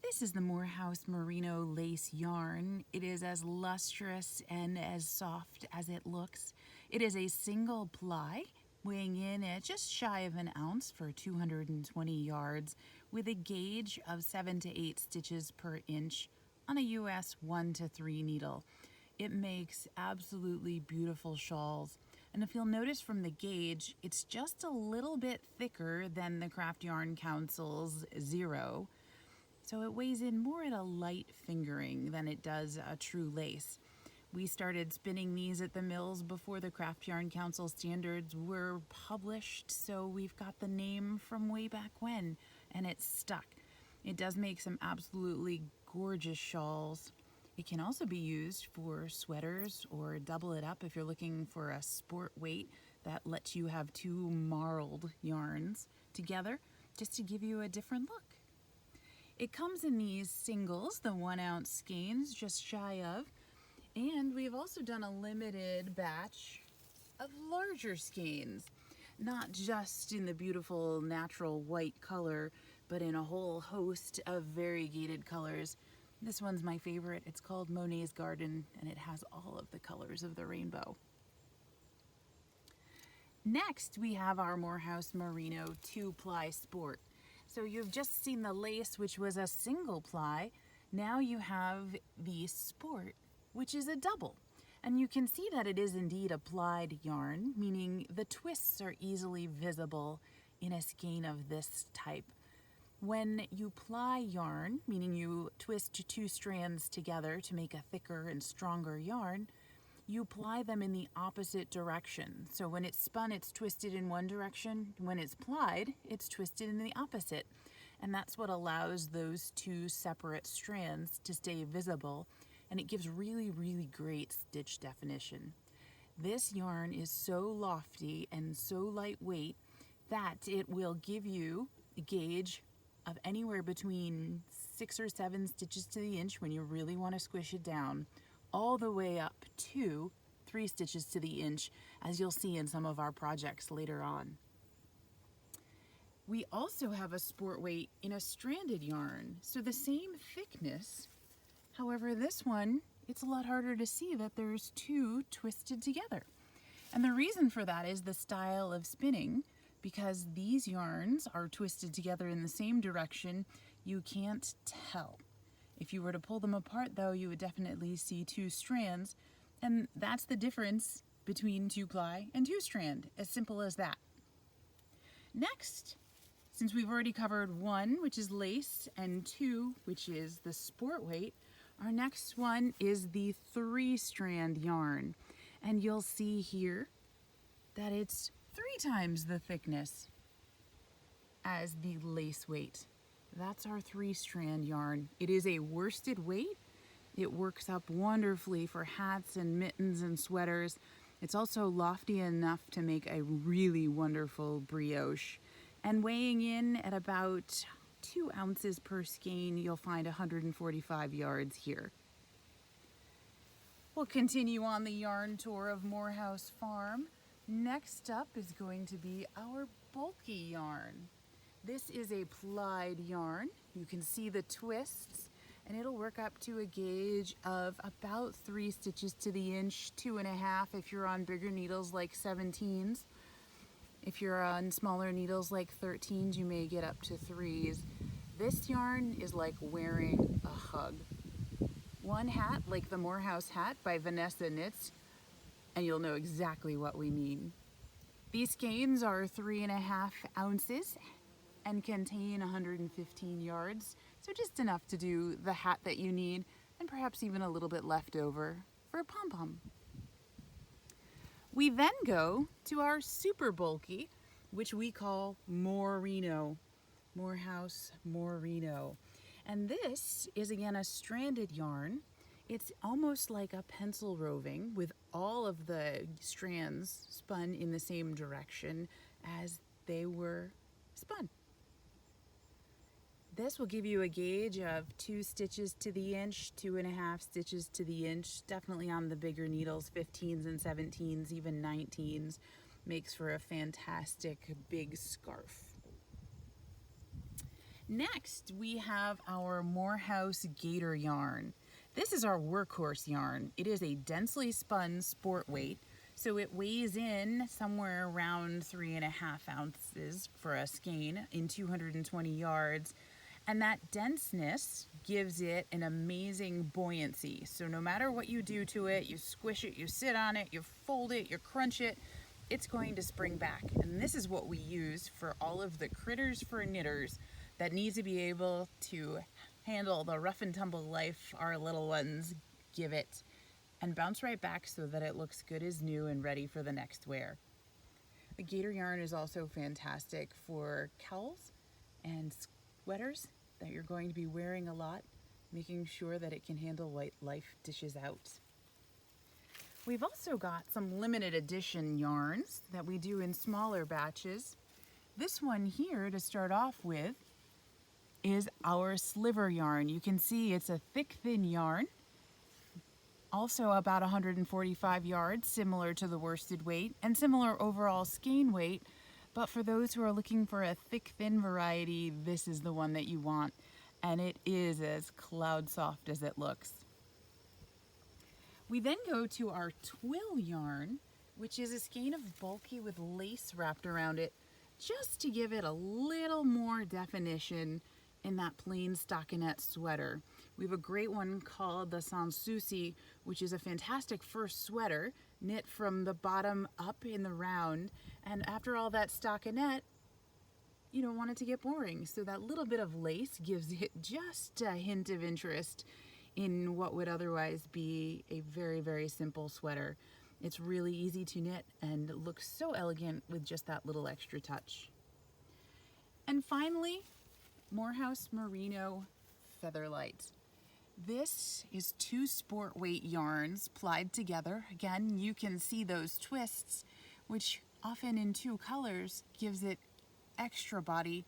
This is the Morehouse Merino lace yarn. It is as lustrous and as soft as it looks. It is a single ply, weighing in at just shy of an ounce for 220 yards, with a gauge of 7 to 8 stitches per inch on a US 1 to 3 needle. It makes absolutely beautiful shawls. And if you'll notice from the gauge, it's just a little bit thicker than the Craft Yarn Council's 0. So it weighs in more at a light fingering than it does a true lace. We started spinning these at the mills before the Craft Yarn Council standards were published, so we've got the name from way back when, and it's stuck. It does make some absolutely gorgeous shawls. It can also be used for sweaters or double it up if you're looking for a sport weight that lets you have two marled yarns together just to give you a different look. It comes in these singles, the 1 ounce skeins, just shy of, and we've also done a limited batch of larger skeins, not just in the beautiful natural white color, but in a whole host of variegated colors. This one's my favorite. It's called Monet's Garden, and it has all of the colors of the rainbow. Next, we have our Morehouse Merino 2-ply Sport. So you've just seen the lace, which was a single ply. Now you have the Sport, which is a double. And you can see that it is indeed a plied yarn, meaning the twists are easily visible in a skein of this type. When you ply yarn, meaning you twist two strands together to make a thicker and stronger yarn, you ply them in the opposite direction. So when it's spun, it's twisted in one direction. When it's plied, it's twisted in the opposite. And that's what allows those two separate strands to stay visible, and it gives really, really great stitch definition. This yarn is so lofty and so lightweight that it will give you a gauge of anywhere between 6 or 7 stitches to the inch when you really want to squish it down, all the way up to 3 stitches to the inch, as you'll see in some of our projects later on. We also have a sport weight in a stranded yarn, so the same thickness. However, this one, it's a lot harder to see that there's 2 twisted together. And the reason for that is the style of spinning. Because these yarns are twisted together in the same direction, you can't tell. If you were to pull them apart, though, you would definitely see 2 strands, and that's the difference between 2-ply and 2-strand, as simple as that. Next, since we've already covered 1, which is lace, and 2, which is the sport weight, our next one is the 3-strand yarn. And you'll see here that it's 3 times the thickness as the lace weight. That's our 3-strand yarn. It is a worsted weight. It works up wonderfully for hats and mittens and sweaters. It's also lofty enough to make a really wonderful brioche. And weighing in at about 2 ounces per skein, you'll find 145 yards here. We'll continue on the yarn tour of Morehouse Farm. Next up is going to be our bulky yarn. This is a plied yarn. You can see the twists, and it'll work up to a gauge of about 3 stitches to the inch, 2.5 if you're on bigger needles like 17s. If you're on smaller needles like 13s, you may get up to 3s. This yarn is like wearing a hug. One hat, like the Morehouse hat by Vanessa Knits, and you'll know exactly what we mean. These skeins are 3.5 ounces and contain 115 yards, so just enough to do the hat that you need, and perhaps even a little bit left over for a pom-pom. We then go to our super bulky, which we call Morehouse Merino. And this is again a stranded yarn. It's almost like a pencil roving with all of the strands spun in the same direction as they were spun. This will give you a gauge of 2 stitches to the inch, 2.5 stitches to the inch, definitely on the bigger needles, 15s and 17s, even 19s. Makes for a fantastic big scarf. Next, we have our Morehouse Gator yarn. This is our workhorse yarn. It is a densely spun sport weight, so it weighs in somewhere around 3.5 ounces for a skein in 220 yards. And that denseness gives it an amazing buoyancy. So no matter what you do to it, you squish it, you sit on it, you fold it, you crunch it, it's going to spring back. And this is what we use for all of the critters for knitters that need to be able to handle the rough and tumble life our little ones give it and bounce right back so that it looks good as new and ready for the next wear. The gator yarn is also fantastic for cowls and sweaters that you're going to be wearing a lot, making sure that it can handle what life dishes out. We've also got some limited edition yarns that we do in smaller batches. This one here to start off with is our sliver yarn. You can see it's a thick, thin yarn, also about 145 yards, similar to the worsted weight, and similar overall skein weight. But for those who are looking for a thick, thin variety, this is the one that you want, and it is as cloud soft as it looks. We then go to our twill yarn, which is a skein of bulky with lace wrapped around it, just to give it a little more definition in that plain stockinette sweater. We have a great one called the Sans Souci, which is a fantastic first sweater, knit from the bottom up in the round. And after all that stockinette, you don't want it to get boring. So that little bit of lace gives it just a hint of interest in what would otherwise be a very, very simple sweater. It's really easy to knit and looks so elegant with just that little extra touch. And finally, Morehouse Merino Featherlight. This is 2 sport weight yarns plied together. Again, you can see those twists, which often in 2 colors gives it extra body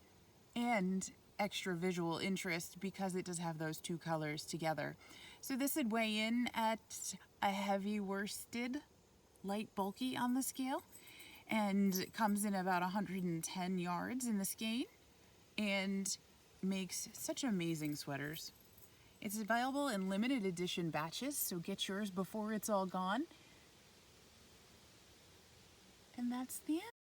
and extra visual interest because it does have those 2 colors together. So this would weigh in at a heavy worsted, light bulky on the scale, and comes in about 110 yards in the skein and makes such amazing sweaters. It's available in limited edition batches, so get yours before it's all gone. And that's the end.